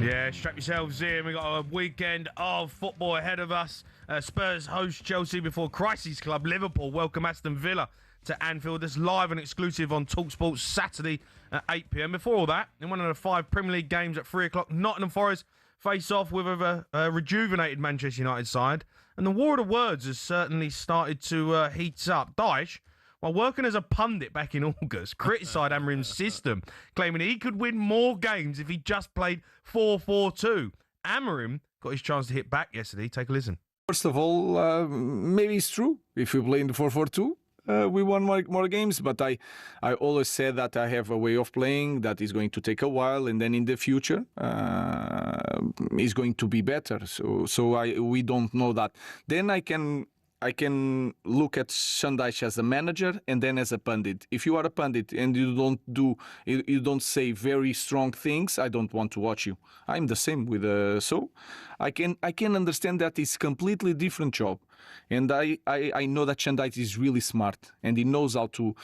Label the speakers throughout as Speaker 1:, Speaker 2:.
Speaker 1: Yeah, strap yourselves in. We've got a weekend of football ahead of us. Spurs host Chelsea before Crisis Club Liverpool welcome Aston Villa to Anfield. That's live and exclusive on talkSPORT Saturday at 8 p.m. Before all that, in one of the 5 Premier League games at 3 o'clock, Nottingham Forest face off with a rejuvenated Manchester United side. And the war of the words has certainly started to heat up. Dyche, while working as a pundit back in August, criticised Amorim's system, claiming he could win more games if he just played 4-4-2. Amorim got his chance to hit back yesterday. Take a listen.
Speaker 2: First of all, maybe it's true. If we play in the 4-4-2, we won more games. But I always said that I have a way of playing that is going to take a while, and then in the future is going to be better. So we don't know that. Then I can look at Dyche as a manager and then as a pundit. If you are a pundit and you don't say very strong things, I don't want to watch you. I'm the same with so I can understand that it's completely different job, and I know that Dyche is really smart and he knows how to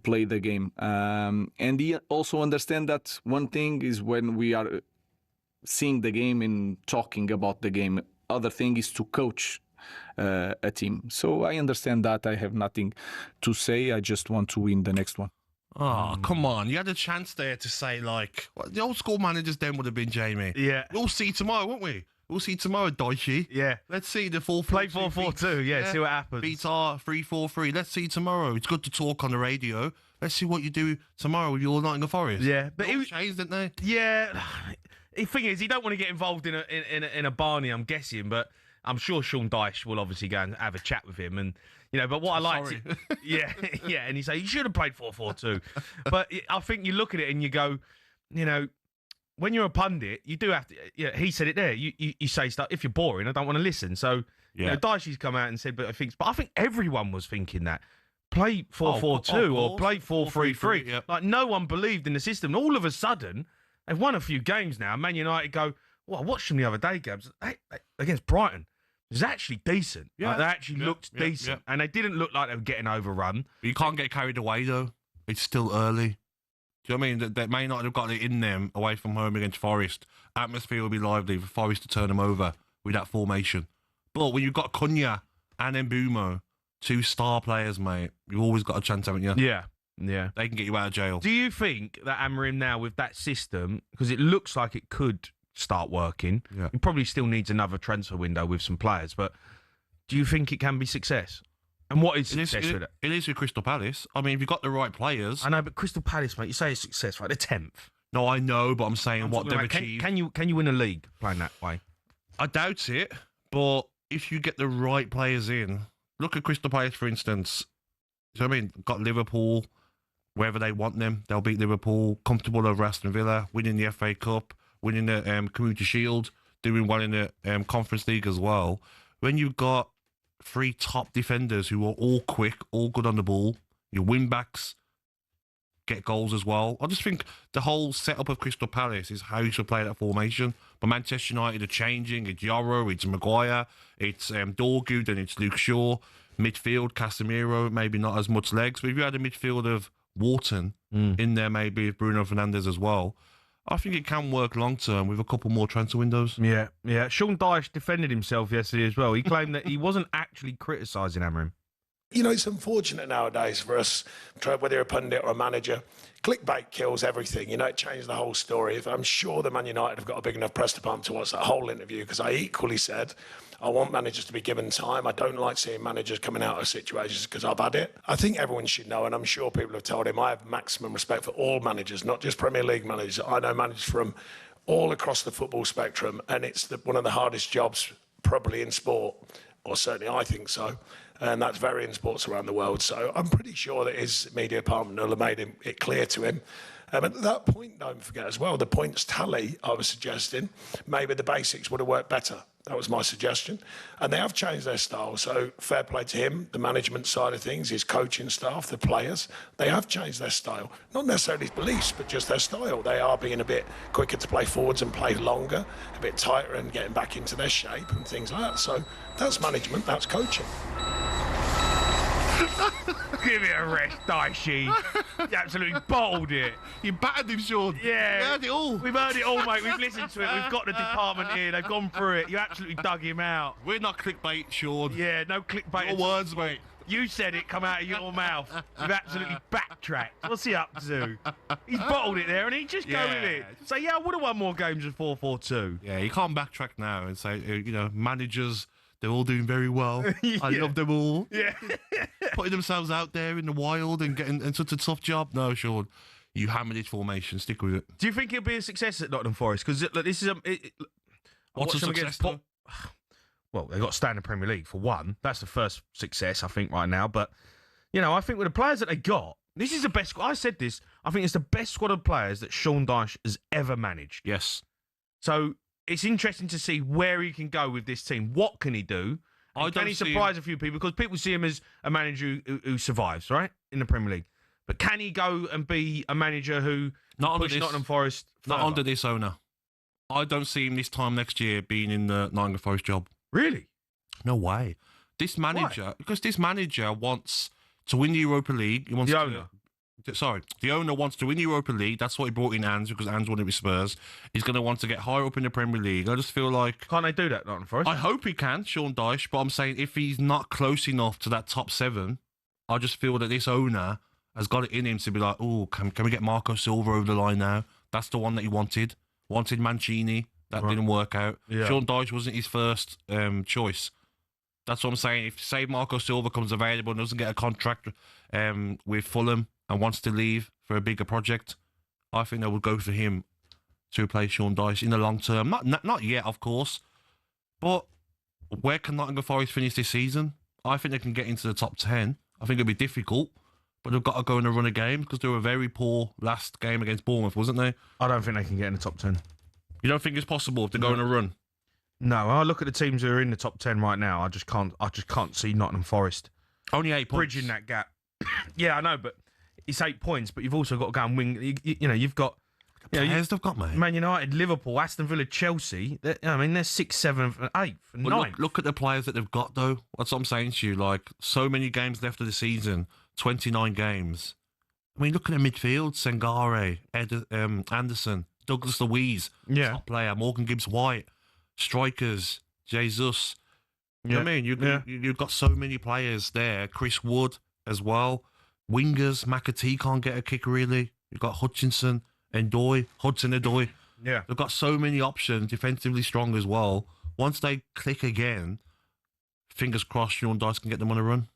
Speaker 2: play the game. And he also understand that one thing is when we are seeing the game and talking about the game. Other thing is to coach a team. So I understand that. I have nothing to say. I just want to win the next one.
Speaker 3: Oh, come on. You had a chance there to say, like, the old school managers then would have been Jamie.
Speaker 1: Yeah.
Speaker 3: We'll see tomorrow, won't we? We'll see tomorrow, Dyche.
Speaker 1: Yeah.
Speaker 3: Let's see the full
Speaker 1: Play 4-4-2, yeah, see what happens.
Speaker 3: Beat our 3-4-3. Let's see tomorrow. It's good to talk on the radio. Let's see what you do tomorrow with your Nottingham Forest.
Speaker 1: Yeah.
Speaker 3: But it changed, didn't they?
Speaker 1: Yeah. The thing is, he don't want to get involved in a Barney, I'm guessing, but I'm sure Sean Dyche will obviously go and have a chat with him. And, you know, but what I like... Yeah, and he say, you should have played 4-4-2. But I think you look at it and you go, you know, when you're a pundit, you do have to... Yeah, he said it there. You say stuff, if you're boring, I don't want to listen. So, you know, Dyche's come out and said, but I think everyone was thinking that. Play 4-4-2 or play 4-3-3.
Speaker 3: Yep.
Speaker 1: Like, no one believed in the system. And all of a sudden, they've won a few games now. Man United go, well, I watched them the other day, Gabs, against Brighton. It was actually decent. Yeah, like, they actually looked decent. And they didn't look like they were getting overrun.
Speaker 3: But you can't get carried away, though. It's still early. Do you know what I mean? They may not have got it in them away from home against Forest. Atmosphere will be lively for Forest to turn them over with that formation. But when you've got Cunha and Mbeumo, 2 star players, mate, you've always got a chance, haven't you?
Speaker 1: Yeah. Yeah.
Speaker 3: They can get you out of jail.
Speaker 1: Do you think that Amorim now with that system, because it looks like it could start working, he probably still needs another transfer window with some players, but do you think it can be success? And what is success with it? It
Speaker 3: is with Crystal Palace. I mean, if you've got the right players...
Speaker 1: I know, but Crystal Palace, mate, you say it's success, right? They're 10th.
Speaker 3: No, I know, but I'm saying what they've achieved.
Speaker 1: Can you win a league playing that way?
Speaker 3: I doubt it, but if you get the right players in... Look at Crystal Palace, for instance. You know what I mean? Got Liverpool, wherever they want them. They'll beat Liverpool, comfortable over Aston Villa, winning the FA Cup, winning the Community Shield, doing well in the Conference League as well. When you've got 3 top defenders who are all quick, all good on the ball, your wing-backs get goals as well. I just think the whole setup of Crystal Palace is how you should play that formation. But Manchester United are changing. It's Yoro, it's Maguire, it's Dorgu, then it's Luke Shaw. Midfield, Casemiro, maybe not as much legs. But if you had a midfield of Wharton in there, maybe Bruno Fernandes as well, I think it can work long term with a couple more transfer windows.
Speaker 1: Yeah. Sean Dyche defended himself yesterday as well. He claimed that he wasn't actually criticising Amorim.
Speaker 4: You know, it's unfortunate nowadays for us, whether you're a pundit or a manager, clickbait kills everything. You know, it changed the whole story. I'm sure the Man United have got a big enough press department to watch that whole interview, because I equally said, I want managers to be given time. I don't like seeing managers coming out of situations because I've had it. I think everyone should know, and I'm sure people have told him, I have maximum respect for all managers, not just Premier League managers. I know managers from all across the football spectrum, and it's one of the hardest jobs probably in sport, or certainly I think so. And that's very in sports around the world. So I'm pretty sure that his media department will have made it clear to him. At that point, don't forget as well, the points tally I was suggesting, maybe the basics would have worked better. That was my suggestion. And they have changed their style. So fair play to him, the management side of things, his coaching staff, the players. They have changed their style. Not necessarily his beliefs, but just their style. They are being a bit quicker to play forwards and play longer, a bit tighter and getting back into their shape and things like that. So that's management, that's coaching.
Speaker 1: Give it a rest, Dyche. You absolutely bottled it.
Speaker 3: You battered him, Sean.
Speaker 1: Yeah.
Speaker 3: You heard it all.
Speaker 1: We've heard it all, mate. We've listened to it. We've got the department here. They've gone through it. You absolutely dug him out.
Speaker 3: We're not clickbait, Sean.
Speaker 1: Yeah, no clickbait.
Speaker 3: Your words, mate.
Speaker 1: You said it come out of your mouth. You've absolutely backtracked. What's he up to? He's bottled it there and he just go with it. So, yeah, I would have won more games with 4-4-2.
Speaker 3: Yeah, you can't backtrack now and say, managers, they're all doing very well. I
Speaker 1: Yeah.
Speaker 3: love them all.
Speaker 1: Yeah.
Speaker 3: Putting themselves out there in the wild and getting in such a tough job. No, Sean, you hammered his formation. Stick with it.
Speaker 1: Do you think he'll be a success at Nottingham Forest? Because this is
Speaker 3: What's a success, though?
Speaker 1: Well, they got to stay in the Premier League for one. That's the first success, I think, right now. But, I think with the players that they got, this is the best squad. I said this. I think it's the best squad of players that Sean Dyche has ever managed.
Speaker 3: Yes.
Speaker 1: So it's interesting to see where he can go with this team. What can he do? And can he surprise a few people? Because people see him as a manager who survives, right, in the Premier League. But can he go and be a manager who pushed Nottingham Forest further?
Speaker 3: Not under this owner. I don't see him this time next year being in the Nottingham Forest job.
Speaker 1: Really?
Speaker 3: No way. This manager, because this manager wants to win the Europa League. He wants
Speaker 1: The owner.
Speaker 3: The owner wants to win the Europa League. That's why he brought in Ange, because Ange wanted with Spurs. He's going to want to get higher up in the Premier League. I just feel like...
Speaker 1: Can't they do that, Nottingham Forest?
Speaker 3: I hope he can, Sean Dyche, but I'm saying if he's not close enough to that top 7, I just feel that this owner has got it in him to be like, oh, can we get Marco Silva over the line now? That's the one that he wanted. Wanted Mancini. That didn't work out.
Speaker 1: Yeah.
Speaker 3: Sean Dyche wasn't his first choice. That's what I'm saying. If, say, Marco Silva comes available and doesn't get a contract with Fulham and wants to leave for a bigger project, I think they would go for him to replace Sean Dyche in the long term. Not yet, of course, but where can Nottingham Forest finish this season? I think they can get into the top 10. I think it'll be difficult, but they've got to go in a run of games because they were very poor last game against Bournemouth, wasn't they?
Speaker 1: I don't think they can get in the top 10.
Speaker 3: You don't think it's possible if they go on a run?
Speaker 1: No, I look at the teams who are in the top 10 right now. I just can't see Nottingham Forest
Speaker 3: Only 8 points.
Speaker 1: bridging that gap. Yeah, I know, but it's 8 points. But you've also got to go and win. You've got
Speaker 3: Players they've got, mate.
Speaker 1: Man United, Liverpool, Aston Villa, Chelsea. They're 6th, 7th, and 8th, and 9th.
Speaker 3: Look at the players that they've got, though. That's what I'm saying to you. Like, so many games left of the season, 29 games. I mean, look at the midfield. Sengare, Anderson, Douglas Luiz, top player, Morgan Gibbs-White, strikers, Jesus. You know what I mean? You've got so many players there. Chris Wood as well. Wingers, McAtee can't get a kick, really. You've got Hudson Odoi.
Speaker 1: Yeah.
Speaker 3: They've got so many options, defensively strong as well. Once they click again, fingers crossed, Sean Dyche can get them on a run.